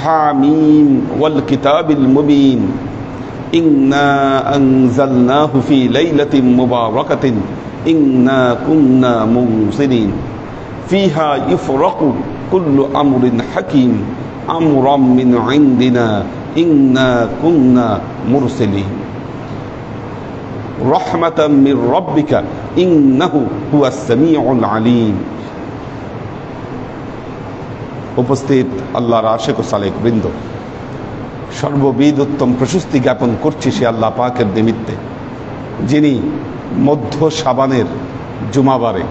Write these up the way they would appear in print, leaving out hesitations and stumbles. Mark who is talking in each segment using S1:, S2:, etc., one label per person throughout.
S1: হামিম ওয়াল কিতাবিল মুবিন ইন্না আনজালনাহু ফি লাইলাতিন মুবারাকাতিন ইন্না কুন্না মুনজিরিন ফিহা ইফরাকু কুল্লু আমরিন হাকিম আমরাম মিন ইনদিনা ইন্না কুন্না মুরসিলিন রাহমাতাম মির রাব্বিকা ইন্নাহু হুয়াস সামিউল আলিম। উপস্থিত আল্লাহর আশিক ও সালেক বৃন্দ, সর্ববিধ উত্তম প্রশস্তি জ্ঞাপন করছি সে আল্লাহ পাকের নিমিত্তে, যিনি মধ্য শাবানের জুমাবারে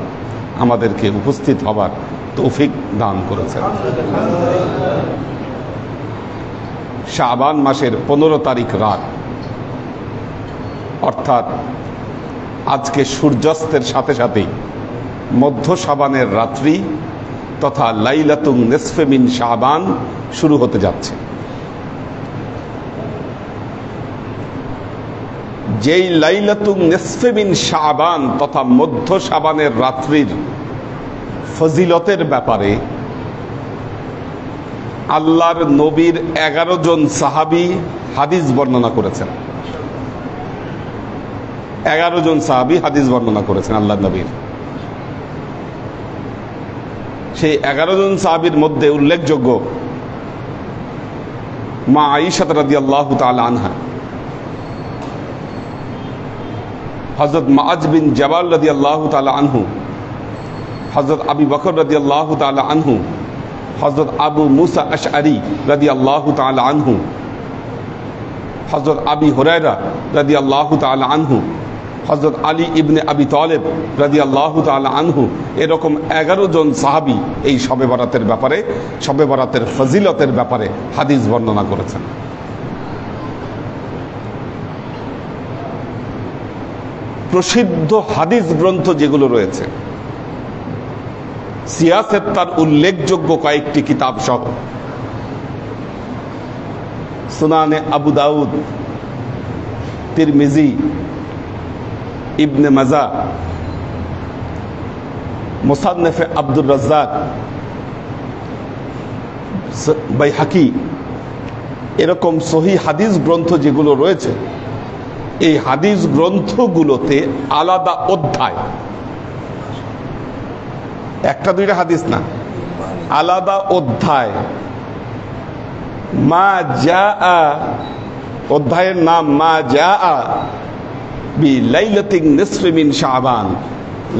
S1: আমাদেরকে উপস্থিত হবার তৌফিক দান করেছেন। শাবান মাসের 15 তারিখ রাত, অর্থাৎ আজকে সূর্যাস্তের সাথে সাথেই মধ্য শাবানের রাত্রি তথা লাইলাতুন নিসফে মিন শাবান শুরু হতে যাচ্ছে। যেই লাইলাতুন নিসফে মিন শাবান তথা মধ্য শাবানের রাত্রির ফজিলতের ব্যাপারে আল্লাহর নবীর 11 জন সাহাবী হাদিস বর্ণনা করেছেন। 11 জন সাহাবী হাদিস বর্ণনা করেছেন আল্লাহর নবীর। সেই 11 জন সাহাবীর মধ্যে উল্লেখযোগ্য মা আয়েশা রাদিয়াল্লাহু তাআলা আনহা, হযরত মুআজ বিন জাবাল রাদিয়াল্লাহু তাআলা আনহু, হযরত আবু বকর রাদিয়াল্লাহু তাআলা আনহু, হযরত আবু মুসা আশআরী রাদিয়াল্লাহু তাআলা আনহু, হযরত আবি হুরায়রা রাদিয়াল্লাহু তাআলা আনহু, হযরত আলী ইবনে আবি তালেব রাদিয়াল্লাহু তাআলা আনহু, এরকম 11 জন সাহাবী এই শবে বরাতের ব্যাপারে, শবে বরাতের ফজিলতের ব্যাপারে হাদিস বর্ণনা করেছেন। প্রসিদ্ধ হাদিস গ্রন্থ যেগুলো রয়েছে, সিয়াসের তার উল্লেখযোগ্য কয়েকটি কিতাব সহ সুনানে আবু দাউদ, তিরমিজি, ইবনে মাজা, মুসান্নফে আব্দুর রাজ্জাক, বাইহাকি, এরকম সহিহ হাদিস গ্রন্থ যেগুলো রয়েছে, এই হাদিস গ্রন্থগুলোতে আলাদা অধ্যায়, একটা দুইটা হাদিস না, আলাদা অধ্যায়, মা জাআ, অধ্যায়ের নাম মা জাআ বি লাইলাতিন নিসফি মিন শাবান,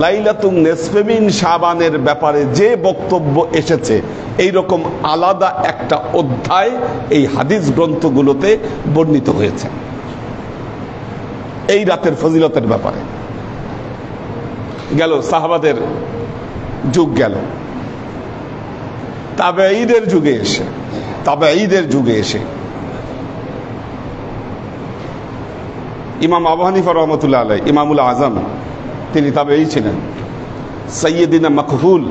S1: লাইলাতুন নিসফি মিন শাবানের ব্যাপারে যে বক্তব্য এসেছে, এইরকম আলাদা একটা অধ্যায় এই হাদিস গ্রন্থগুলোতে বর্ণিত হয়েছে এই রাতের ফজিলতের ব্যাপারে। গেল সাহাবাদের যুগ, গেল তাবেঈদের যুগে এসে, তাবেঈদের যুগে এসে ইমাম আবু হানিফা রহমতুল্লাহ আলাইহি, ইমামুল আজম, তিনি তাবেঈ ছিলেন। সাইয়্যিদিনা মাকহুল,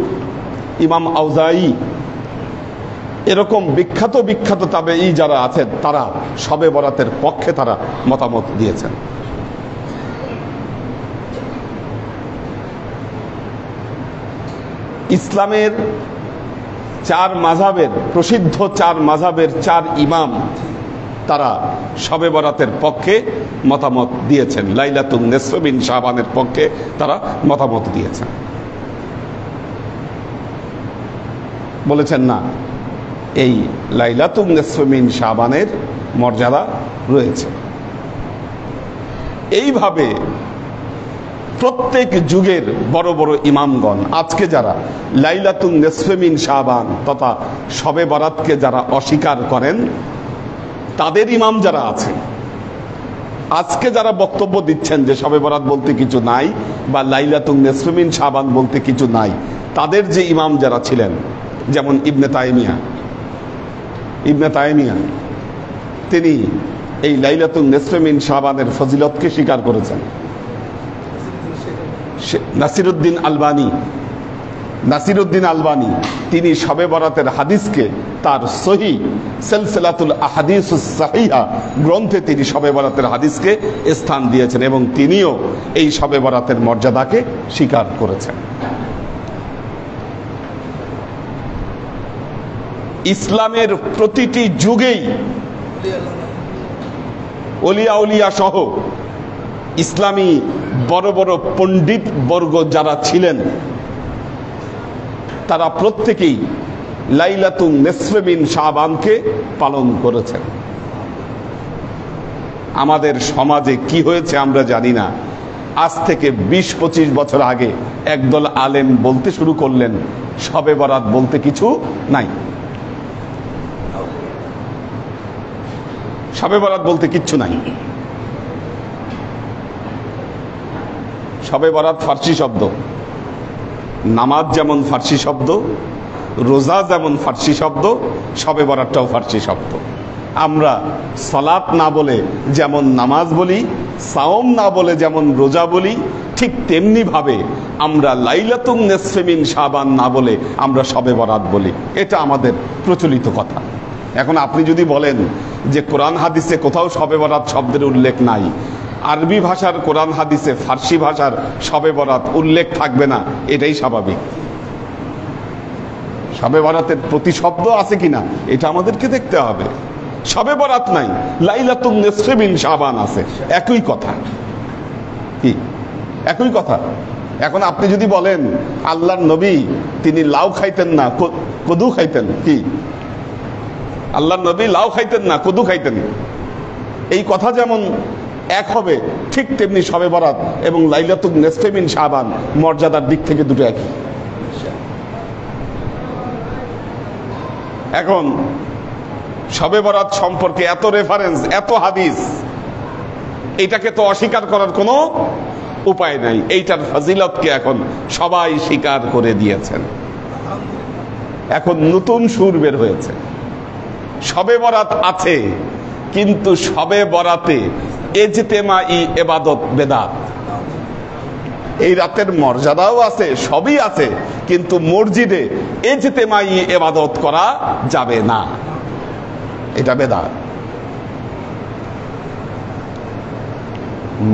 S1: ইমাম আউজাঈ, এরকম বিখ্যাত বিখ্যাত তাবেঈ যারা আছেন, তারা শবে বরাতের পক্ষে তারা মতামত দিয়েছেন। ইসলামের 4 মাযহাবের, প্রসিদ্ধ 4 মাযহাবের 4 ইমাম তারা শবে বরাতের পক্ষে মতামত দিয়েছেন, লাইলাতুন নিসফি মিন শাবানের পক্ষে তারা মতামত দিয়েছেন। বলেছেন না, এই লাইলাতুন নিসফি মিন শাবানের মর্যাদা রয়েছে। এইভাবে প্রত্যেক যুগের বড় বড় ইমামগণ আজকে যারা লাইলাতুন নিসফি মিন শাবান তথা শবে বরাতকে যারা অস্বীকার করেন, তাদের ইমাম যারা আছে, আজকে যারা বক্তব্য দিচ্ছেন যে শবে বরাত বলতে কিছু নাই বা লাইলাতুন নিসফি মিন শাবান বলতে কিছু নাই, তাদের যে ইমাম যারা ছিলেন, যেমন ইবনে তাইমিয়া, তিনি এই লাইলাতুন নিসফি মিন শাবানের ফজিলতকে স্বীকার করেছেন। নাসিরউদ্দিন আলবানী তিনি শবে বরাতের হাদিসকে তার সহিহ সিলসিলাতুল আহাদিসুস সাহিহা গ্রন্থে তিনি শবে বরাতের হাদিসকে স্থান দিয়েছেন এবং তিনিও এই শবে বরাতের মর্যাদাকে স্বীকার করেছেন। ইসলামের প্রতিটি যুগেই ওলিয়া উলিয়া সহ ইসলামী বড় বড় পণ্ডিত বর্গ যারা ছিলেন তারা প্রত্যেকেই লাইলাতুন নিসফে মিন শাবানকে পালন করেছেন। আমাদের সমাজে কি হয়েছে আমরা জানি না, আজ থেকে ২০-২৫ বছর আগে একদল আলেম বলতে শুরু করলেন শবে বরাত বলতে কিছু নাই, শবে বরাত বলতে কিচ্ছু নাই। শবে বরাত ফার্সি শব্দ, নামাজ যেমন ফার্সি শব্দ, রোজা যেমন ফার্সি শব্দ, শবে বরাতটাও ফার্সি শব্দ। আমরা সালাত না বলে যেমন নামাজ বলি, সাওম না বলে যেমন রোজা বলি, ঠিক তেমনি ভাবে আমরা লাইলাতুন নিসফে মিন শাবান না বলে আমরা শবে বরাত বলি। এটা আমাদের প্রচলিত কথা। এখন আপনি যদি বলেন যে কোরআন হাদিসে কোথাও শবে বরাত শব্দের উল্লেখ নাই, আরবি ভাষার কোরআন হাদিসে ফার্সি ভাষার শবে বরাত উল্লেখ থাকবে না, এটাই স্বাভাবিক। শবে বরাতের প্রতি শব্দ আছে কিনা এটা আমাদেরকে দেখতে হবে। শবে বরাত নাই, লাইলাতুন নিসফে মিন শাবান আছে, একই কথা। কি একই কথা? এখন আপনি যদি বলেন আল্লাহর নবী তিনি লাউ খাইতেন না, কদু খাইতেন, কি আল্লাহর নবী লাউ খাইতেন না কদু খাইতেন, এই কথা যেমন এক হবে ঠিক তেমনি শবে বরাত এবং লাইলাতুন নিসফে মিন শাবান মর্যাদার দিক থেকে দুটো একই। এখন শবে বরাত সম্পর্কে এত রেফারেন্স, এত হাদিস, এটাকে তো অস্বীকার করার কোনো উপায় নাই। এইটার ফজিলতকে এখন সবাই স্বীকার করে দিয়েছেন। এখন নতুন সুর বের হয়েছে, শবে বরাত আছে কিন্তু শবে বরাতে ইজতেমাই ইবাদত বেদাত। এই রাতের মর্যাদাও আছে, সবই আছে, কিন্তু মসজিদে ইজতেমাই ইবাদত করা যাবে না, এটা বেদাত।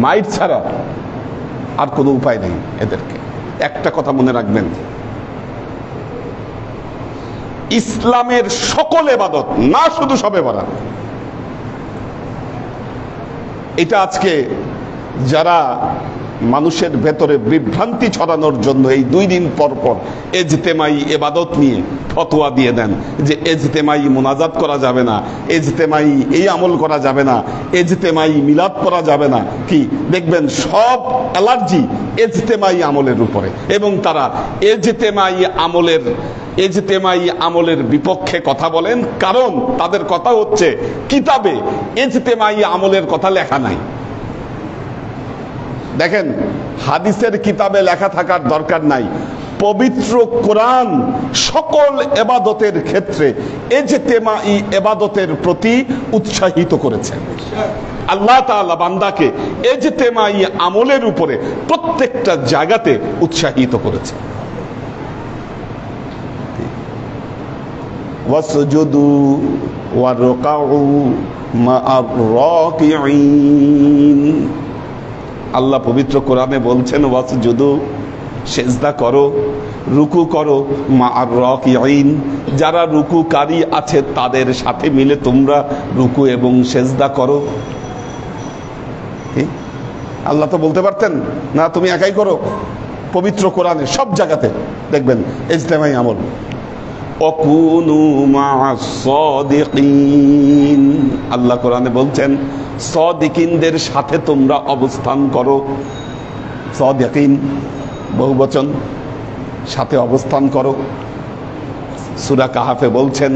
S1: মাইট ছাড়া আর কোনো উপায় নেই এদেরকে। একটা কথা মনে রাখবেন, ইসলামের সকল ইবাদত, না শুধু শবে বরাত, এটা আজকে যারা মানুষের ভেতরে বিভ্রান্তি ছড়ানোর জন্য এই 2 দিন পর পর ইজতেমাই ইবাদত নিয়ে ফতোয়া দিয়ে দেন যে ইজতেমাই মুনাজাত করা যাবে না, ইজতেমাই এই আমল করা যাবে না, ইজতেমাই মিলাদ করা যাবে না, কি দেখবেন সব অ্যালার্জি ইজতেমাই আমলের উপরে, এবং তারা ইজতেমাই আমলের বিপক্ষে কথা বলেন। কারণ তাদের কথা হচ্ছে কিতাবে ইজতেমাই আমলের কথা লেখা নাই। দেখেন, হাদিসের কিতাবে লেখা থাকার দরকার নাই, পবিত্র কোরআন সকল ইবাদতের ক্ষেত্রে ইজতেমাই ইবাদতের প্রতি উৎসাহিত করেছে। আল্লাহ তাআলা বান্দাকে ইজতেমাই আমলের উপরে প্রত্যেকটা জায়গাতে উৎসাহিত করেছে। ওয়াসজুদু ওয়ারকাউ মা'আর রাকিঈন। আল্লাহ পবিত্র কোরআনে বলছেন ওয়াসজুদু, সেজদা করো, রুকু করো, মা'আর রাকিঈন, যারা রুকুকারী আছে তাদের সাথে মিলে তোমরা রুকু এবং সেজদা করো। আল্লাহ তো বলতে পারতেন না তুমি একাই করো। পবিত্র কোরআনে সব জায়গাতে দেখবেন ইজতেমাই আমল। ওয়াকুনু মা'আস সাদিকিন, আল্লাহ কোরআনে বলছেন সাদিকিনদের সাথে তোমরা অবস্থান করো। সাদিকিন বহুবচন, সাথে অবস্থান করো। সূরা কাহাফে বলছেন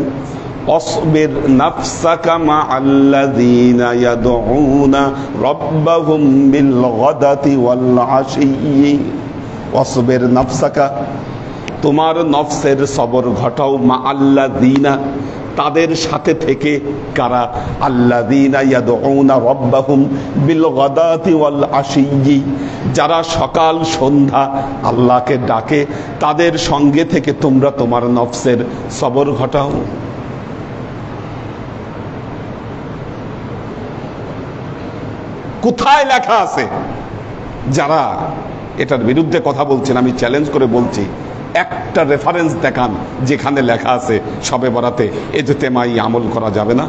S1: অসবির নাফসাকা মা'আল্লাযীনা ইয়াদউনা রাব্বাহুম বিল গাদাতি ওয়াল আশিয়্যি। অসবির নাফসাকা, তোমার নফসের সবর ঘটাও, মা'আল্লাযীনা, তাদের সাথে থেকে। কারা? আল্লাযীনা ইয়াদউনা রাব্বাহুম বিল গাদাতি ওয়াল আশিয়্যি, যারা সকাল সন্ধ্যা আল্লাহকে ডাকে, তাদের সঙ্গে থেকে তোমরা তোমার নফসের সবর ঘটাও। কোথায় লেখা আছে? যারা এটার বিরুদ্ধে কথা বলছেন, আমি চ্যালেঞ্জ করে বলছি, একটা রেফারেন্স দেখান যেখানে লেখা আছে শবে বরাতে এজতেমাই আমল করা যাবে না।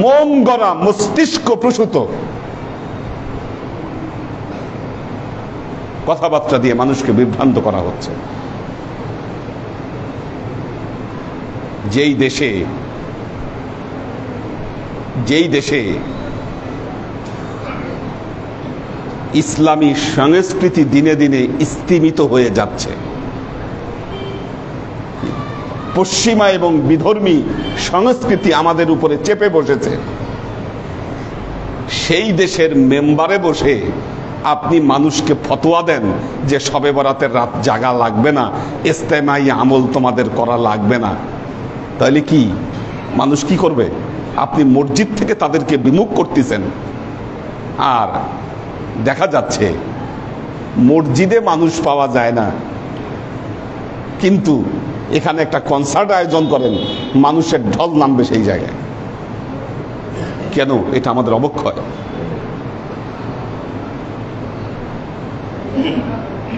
S1: মন গড়া, মস্তিষ্ক প্রসূত কথাবার্তা দিয়ে মানুষকে বিভ্রান্ত করা হচ্ছে। যেই দেশে ইসলামী সংস্কৃতি দিনে দিনে স্তিমিত হয়ে যাচ্ছে, পশ্চিমা এবং বিধর্মী সংস্কৃতি আমাদের উপরে চেপে বসেছে, সেই দেশের মেম্বারে বসে আপনি মানুষকে ফতোয়া দেন যে শবে বরাতের রাত জাগা লাগবে না, ইস্তেমাই আমল তোমাদের করা লাগবে না, তাহলে কি মানুষ কি করবে? আপনি মসজিদ থেকে তাদেরকে বিমুখ করতেছেন, আর দেখা যাচ্ছে মসজিদে মানুষ পাওয়া যায় না, কিন্তু এখানে একটা কনসার্ট আয়োজন করেন, মানুষের ঢল নামবে সেই জায়গায়। কেন? এটা আমাদের অবক্ষয়।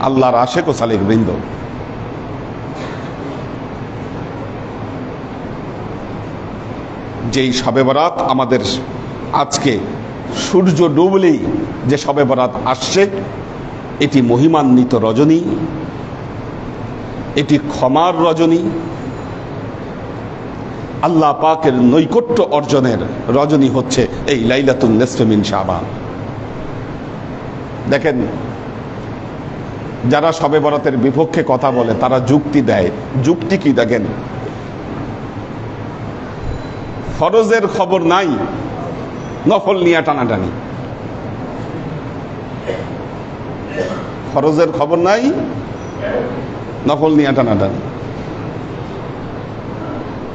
S1: আল্লাহর আশেক ও সালেক বৃন্দ, যেই শবে বরাত আমাদের আজকে সূর্য ডুবলেই যে শবে বরাত আসছে, এটি মহিমান্বিত রজনী, এটি ক্ষমার রজনী, আল্লাহ পাকের নৈকট্য অর্জনের রজনী হচ্ছে এই লাইলাতুন নিসফে মিন শাবান। দেখেন, যারা শবে বরাতের বিপক্ষে কথা বলে তারা যুক্তি দেয়। যুক্তি কি? দেখেন, ফরজের খবর নাই, নফল নিয়ে টানাটানি। ফরজের খবর নাই, নফল নিয়ে টানাটানি।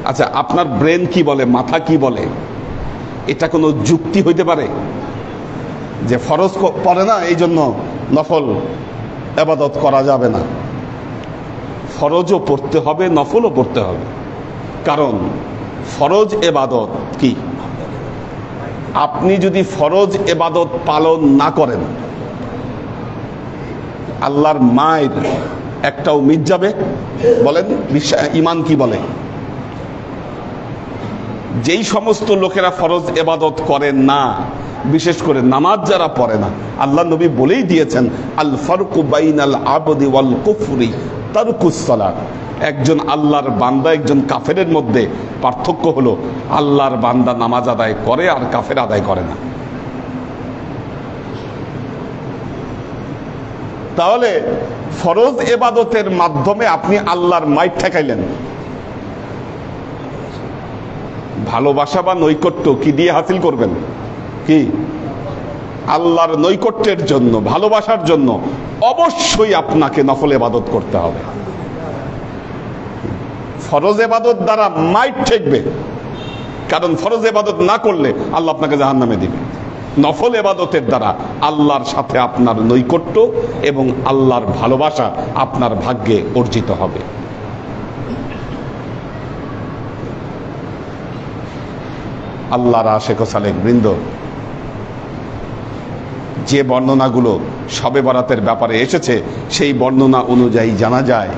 S1: আচ্ছা, আপনার ব্রেন কি বলে, মাথা কি বলে? এটা কোনো যুক্তি হইতে পারে যে ফরজ পড়ে না এই জন্য নফল ইবাদত করা যাবে না? ফরজও পড়তে হবে, নফলও পড়তে হবে। কারণ ফরজ ইবাদত কি? আপনি যদি ফরজ ইবাদত পালন না করেন, আল্লাহর মায়ের একটাও মিট যাবে? বলেন, ইমান কি বলে? যেই সমস্ত লোকেরা ফরজ ইবাদত করেন না, বিশেষ করে নামাজ যারা পড়ে না, আল্লাহ নবী বলেই দিয়েছেন, আল ফারকু বাইনাল আবদি ওয়াল কুফরি তারকুস সালাত। একজন আল্লাহর বান্দা, একজন কাফেরের মধ্যে পার্থক্য হলো আল্লাহর বান্দা নামাজ আদায় করে আর কাফের আদায় করে না। তাহলে ফরজ ইবাদতের মাধ্যমে আপনি আল্লাহর মাইট ঠেকাইলেন। ভালোবাসা বা নৈকট্য কি দিয়ে হাসিল করবেন? কি? আল্লাহর নৈকট্যের জন্য, ভালোবাসার জন্য অবশ্যই আপনাকে নফল ইবাদত করতে হবে। ফরজ ইবাদত দ্বারা মাইট ঠেকবে, কারণ ফরজ ইবাদত না করলে আল্লাহ আপনাকে জাহান্নামে দিবে। নফল ইবাদতের দ্বারা আল্লাহর সাথে আপনার নৈকট্য এবং আল্লাহর ভালোবাসা আপনার ভাগ্যে অর্জিত হবে। আল্লাহর আশেক ও সালেক বৃন্দ, যে বর্ণনাগুলো শবে বরাতের ব্যাপারে এসেছে, সেই বর্ণনা অনুযায়ী জানা যায়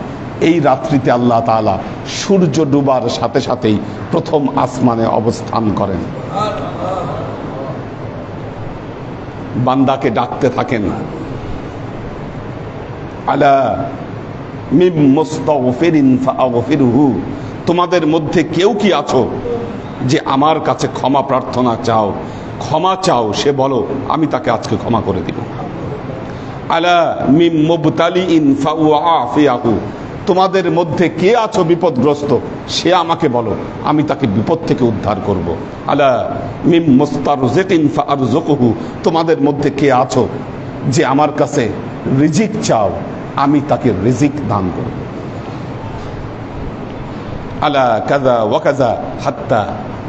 S1: এই রাত্রিতে আল্লাহ তাআলা সূর্য ডুবার সাথে সাথেই প্রথম আসমানে অবস্থান করেন, বান্দাকে ডাকতে থাকেন, আলা মিম মুস্তাগফিরিন ফাগফিরহু, তোমাদের মধ্যে কেউ কি আছো যে আমার কাছে ক্ষমা প্রার্থনা চাও, ক্ষমা চাও, সে বলো আমি তাকে আজকে ক্ষমা করে দিব। আলা মিম মুবতালিইন ফাউআফিয়াহু, তোমাদের মধ্যে কে আছো বিপদগ্রস্ত, সে আমাকে বলো, আমি তাকে বিপদ থেকে উদ্ধার করব। আলা মিম মুস্তারজিকিন ফাআরযুকুহু, তোমাদের মধ্যে কে আছো যে আমার কাছে রিজিক চাও, আমি তাকে রিজিক দান করব। আলা কাযা ওয়া কাযা হাত্তা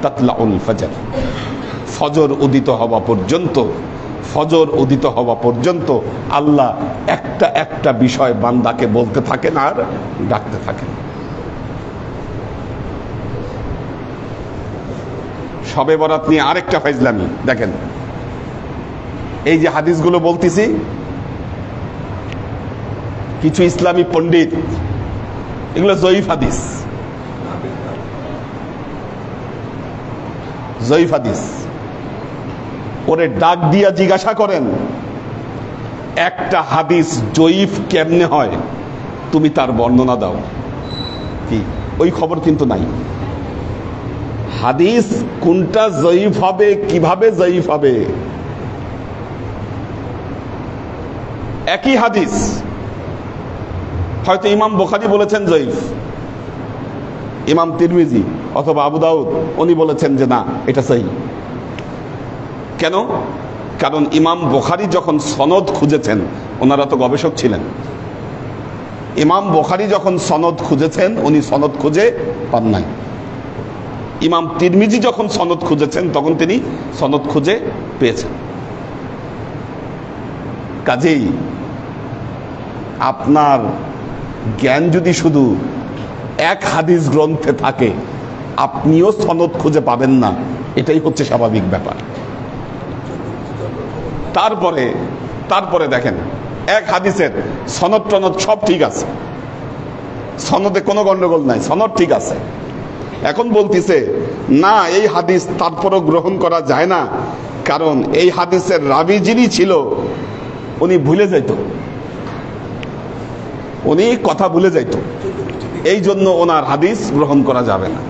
S1: তাতলাউল ফজর, ফজর উদিত হওয়া পর্যন্ত, ফজর উদিত হওয়া পর্যন্ত আল্লাহ একটা একটা বিষয় বান্দাকে বলতে থাকেন আর ডাকতে থাকেন। শবে বরাত নিয়ে আরেকটা ফাইজলামি দেখেন, এই যে হাদিসগুলো বলতেছি, কিছু ইসলামী পণ্ডিত এগুলো জয়ীফ হাদিস, জয়ীফ হাদিস। ওরে ডাক দিয়া জিজ্ঞাসা করেন একটা হাদিস জয়ীফ কেমনে হয়, তুমি তার বর্ণনা দাও। কি ওই খবর কিন্তু নাই। হাদিস কোনটা জয়ীফ হবে, কিভাবে জয়ীফ হবে। একই হাদিস হয়তো ইমাম বুখারী বলেছেন জয়ীফ, ইমাম তিরমিজি অথবা আবু দাউদ উনি বলেছেন যে না এটা সহিহ। কেন? কারণ ইমাম বুখারী যখন সনদ খুঁজেছেন, ওনারা তো গবেষক ছিলেন, ইমাম বুখারী যখন সনদ খুঁজেছেন উনি সনদ খুঁজে পান নাই। ইমাম তিরমিজি যখন সনদ খুঁজেছেন তখন তিনি সনদ খুঁজে পেয়েছেন। কাজেই আপনার জ্ঞান যদি শুধু এক হাদিস গ্রন্থে থাকে, আপনিও সনদ খুঁজে পাবেন না, এটাই হচ্ছে স্বাভাবিক ব্যাপার। তারপরে দেখেন এক হাদিসের সনদ টনদ সব ঠিক আছে, সনদে কোনো গন্ডগোল নাই, সনদ ঠিক আছে। এখন বলতিছে না এই হাদিস তারপরও গ্রহণ করা যায় না, কারণ এই হাদিসের রাবি যিনি ছিল উনি ভুলে যাইত, উনি কথা ভুলে যাইত, এই জন্য ওনার হাদিস গ্রহণ করা যাবে না।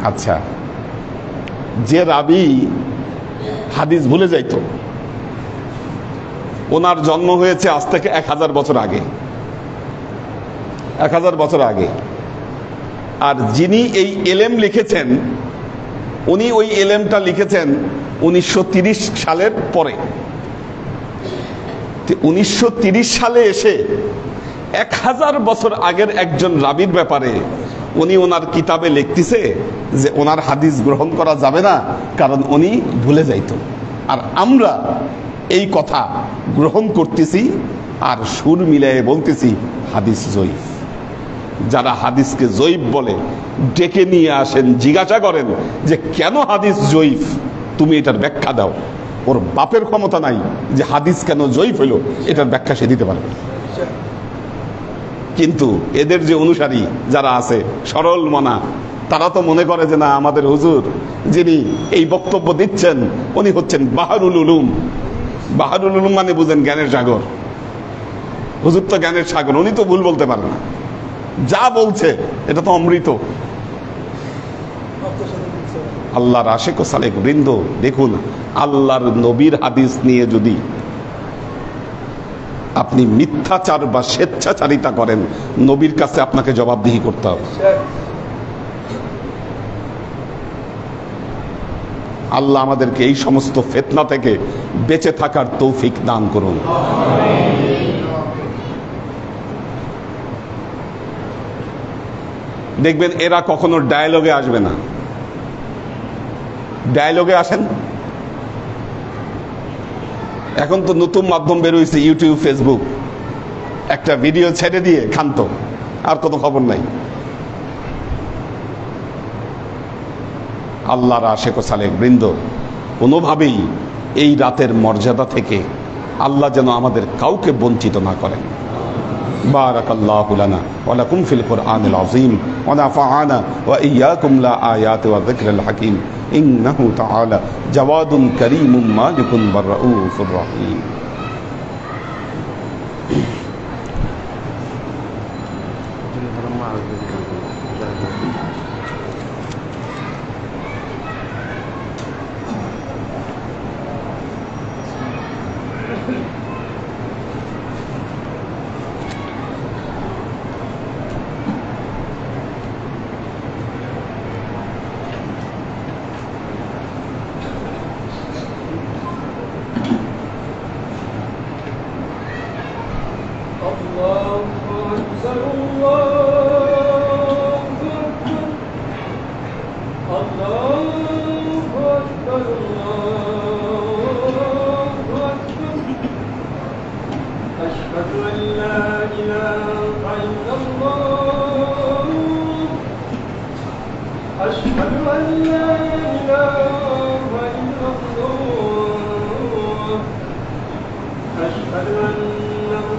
S1: আচ্ছা, যে রাবি হাদিস ভুলে যাইত, ওনার জন্ম হয়েছে আজ থেকে 1000 বছর আগে, 1000 বছর আগে, আর যিনি এই এলেম লিখেছেন উনি ওই এলেমটা লিখেছেন 1930 সালের পরে। 1930 সালে এসে 1000 বছর আগের একজন রাবীর ব্যাপারে উনি ওনার কিতাবে লিখতেছে যে ওনার হাদিস গ্রহণ করা যাবে না কারণ উনি ভুলে যাইত, আর আমরা এই কথা গ্রহণ করতেছি আর সুর মিলিয়ে বলতেছি হাদিস জয়ীফ। যারা হাদিসকে জয়ীফ বলে ডেকে নিয়ে আসেন, জিজ্ঞাসা করেন যে কেন হাদিস জয়ীফ, তুমি এটার ব্যাখ্যা দাও। ওর বাপের ক্ষমতা নাই যে হাদিস কেন জয়ীফ হলো এটার ব্যাখ্যা সে দিতে পারবে। কিন্তু এদের যে অনুসারী যারা আছে সরল মনা, তারা তো মনে করে যে না আমাদের হুজুর যিনি এই বক্তব্য দিচ্ছেন উনি হচ্ছেন বাহারুল উলুম। বাহারুল উলুম মানে বুঝেন জ্ঞানের সাগর। হুজুর তো জ্ঞানের সাগর, উনি তো ভুল বলতে পারেন না, যা বলছে এটা তো অমৃত। আল্লাহর আশিক ও সালেক বৃন্দ, দেখুন আল্লাহর নবীর হাদিস নিয়ে যদি আপনি মিথ্যাচার বা স্বেচ্ছাচারিতা করেন, নবীর কাছে আপনাকে জবাবদিহি করতে হবে। আল্লাহ আমাদেরকে এই সমস্ত ফিতনা থেকে বেঁচে থাকার তৌফিক দান করুন। দেখবেন এরা কখনো ডায়ালগে আসবে না। ডায়ালগে আসেন, এখন তো নতুন মাধ্যম বের হয়েছে ইউটিউব, ফেসবুক, একটা ভিডিও ছেড়ে দিয়ে ক্ষান্ত, আর কোনো খবর নাই। আল্লাহর আশিক ও সালেক বৃন্দ, কোনোভাবেই এই রাতের মর্যাদা থেকে আল্লাহ যেন আমাদের কাউকে বঞ্চিত না করেন। বারাকাল্লাহু লানা ওয়া লাকুম ফিল কুরআনিল আযীম ওয়া নাফা'আনা ওয়া ইয়্যাকুম লা আয়াতি ওয়া যিকরিল হাকীম ইন্নাহু তাআলা জাওয়াদুন কারীমুম মালিকুন বাররাউফুর রহিম।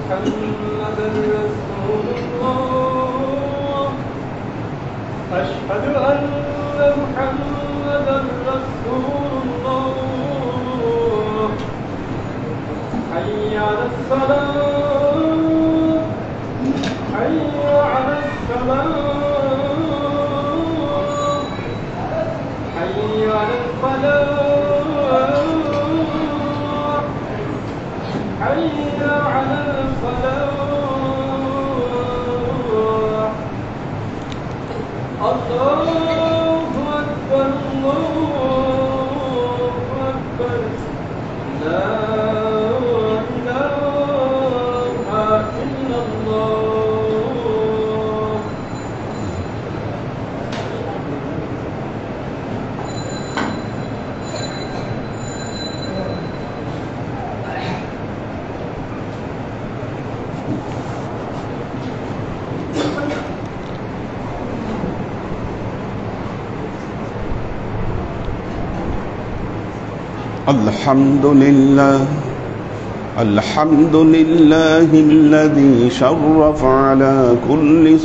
S2: محمدا رسول الله أشهد أن محمدا رسول الله حي على الصلاة حي على الصلاة حي على الفلاح حي على الفلاح الله أكبر الله أكبر لا إله إلا الله
S1: الحمد لله الحمد لله الذي شرف على كل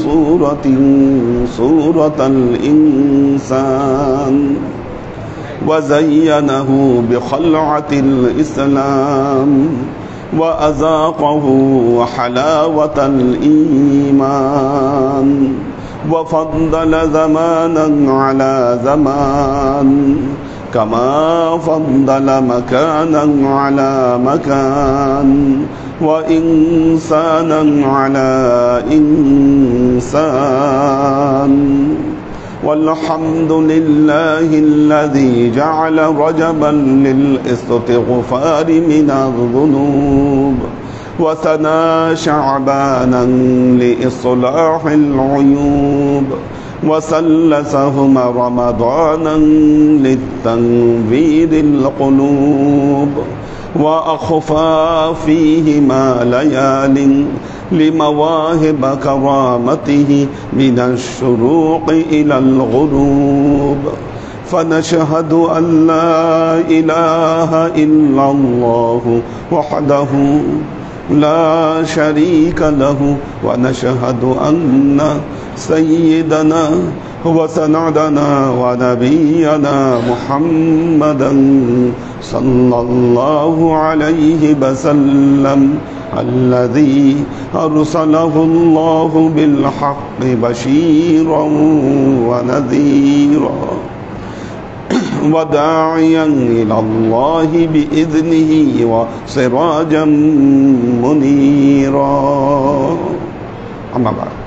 S1: صورة الإنسان وزينه بخلعة الإسلام وأذاقه حلاوة الإيمان وفضل زمانا على زمان كما فضل مكانا على مكان وإنسانا على إنسان والحمد لله الذي جعل رجبا للاستغفار من الذنوب وثنى شعبانا لإصلاح العيوب وثلثهما رمضانا للتنوير القلوب وأخفى فيهما ليال لمواهب كرامته من الشروق إلى الغروب فنشهد أن لا إله إلا الله وحده لا شريك له ونشهد أن سيدنا وسندنا ونبينا محمدا صلى الله عليه وسلم الذي أرسله الله بالحق بشيرا ونذيرا وداعيا إلى الله بإذنه وسراجا منيرا أما بعد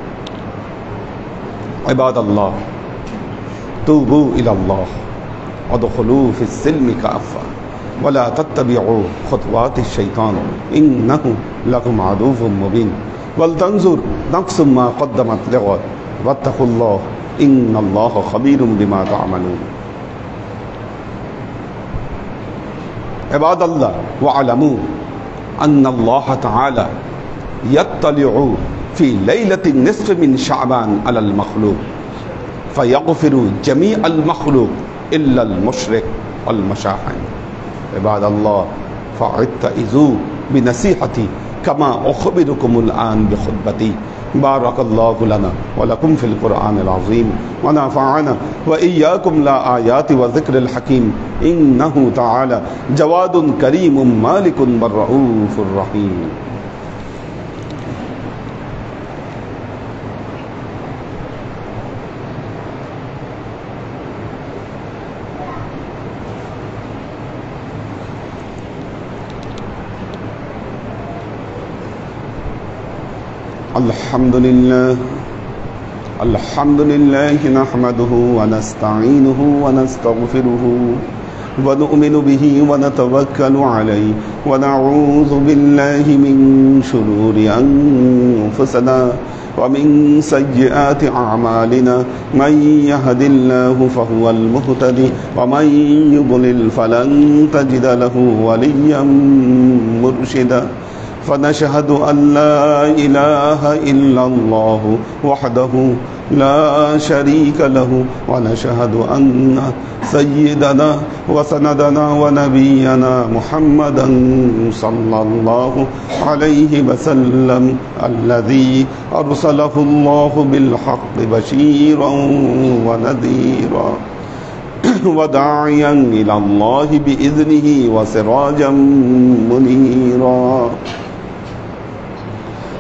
S1: عباد الله توبوا إلى الله وادخلوا في السلم كافة ولا تتبعوا خطوات الشيطان إنه لكم عدو مبين ولتنظر نفس ما قدمت لغد واتقوا الله إن الله خبير بما تعملون عباد الله واعلموا أن الله تعالى يطلع في ليلة النصف من شعبان على المخلوق فيغفر جميع المخلوق إلا المشرك والمشاحن عباد الله فاعتئذوا بنصيحتي كما أخبركم الآن بخطبتي بارك الله لنا ولكم في القرآن العظيم ونفعنا وإياكم لآيات وذكر الحكيم إنه تعالى جواد كريم مالك بالرؤوف الرحيم الحمد لله نحمده ونستعينه ونستغفره ونؤمن به ونتوكل عليه ونعوذ بالله من شرور أنفسنا ومن سيئات أعمالنا من يهد الله فهو المهتدي ومن يضلل فلن تجد له وليا مرشدا فنشهد أن لا إله إلا الله وحده لا شريك له ونشهد أن سيدنا وسندنا ونبينا محمدا صلى الله عليه وسلم الذي أرسله الله بالحق بشيرا ونذيرا وداعيا إلى الله بإذنه وسراجا منيرا.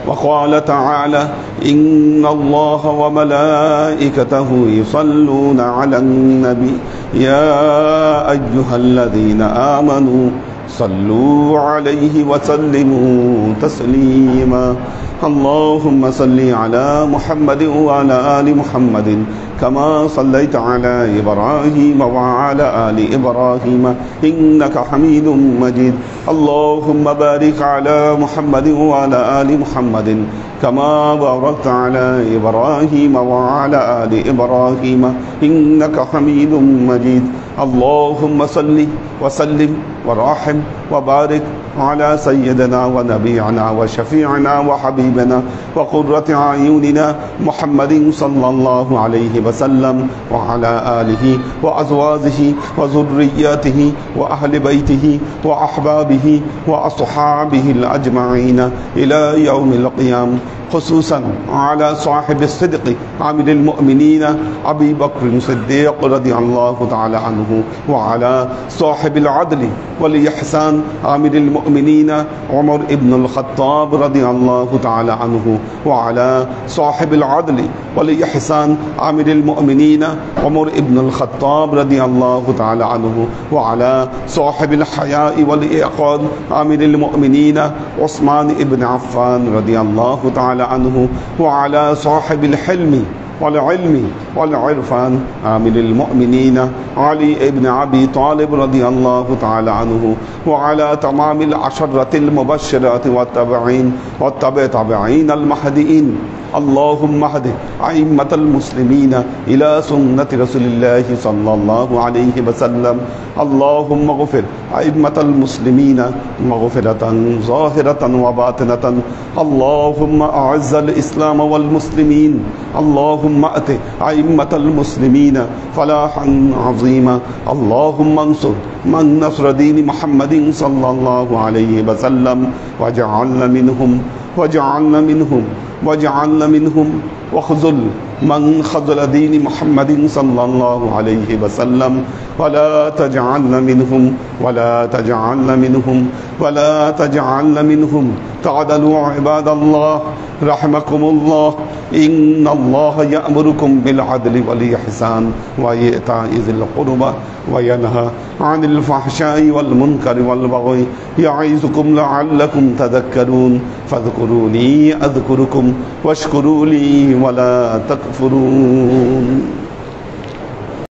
S1: وقال تعالى إن الله وملائكته يصلون على النبي يا أيها الذين آمنوا صلوا عليه وسلموا تسليما. اللهم صل على محمد وعلى آل محمد كما صليت على إبراهيم وعلى آل إبراهيم إنك حميد مجيد. اللهم بارك على محمد وعلى آل محمد كما باركت على إبراهيم وعلى آل إبراهيم إنك حميد مجيد. اللهم صل وسلم ورحم وبارك على سيدنا ونبينا وشفيعنا وحبيبنا وقرة أعيننا محمد صلى الله عليه وسلم وعلى آله وأزواجه وذرياته وأهل بيته وأحبابه وأصحابه الأجمعين إلى يوم القيامة، خصوصا على صاحب الصدق عامل المؤمنين أبي بكر الصديق رضي الله تعالى عنه، وعلى صاحب العدل والإحسان عامل المؤمنين عمر بن الخطاب رضي الله تعالى عنه، وعلى صاحب العدل والإحسان عامل المؤمنين عمر بن الخطاب رضي الله تعالى عنه، وعلى صاحب الحياء والإيقاظ عامل المؤمنين عثمان بن عفان رضي الله تعالى عنه، وعلى صاحب الحلم والعلم والعرفان عامل المؤمنين علي بن أبي طالب رضي الله تعالى عنه، وعلى تمام العشرة المبشرات والتابعين المهديين. اللهم اهد أئمة المسلمين إلى سنة رسول الله صلى الله عليه وسلم. اللهم اغفر أئمة المسلمين مغفرة ظاهرة وباطنة. اللهم أعز الإسلام والمسلمين. اللهم أت أئمة المسلمين فلاحا عظيما. اللهم انصر من نصر دين محمد صلى الله عليه وسلم واجعلنا منهم واخذل من خذل دين محمد صلى الله عليه وسلم ولا تجعلنا منهم. تعدلوا عباد الله رحمكم الله. إن الله يأمركم بالعدل والإحسان وإيتاء ذي القربى وينهى عن الفحشاء والمنكر والبغي يعظكم لعلكم تذكرون. فاذكروني أذكركم واشكروا لي ولا تكفرون.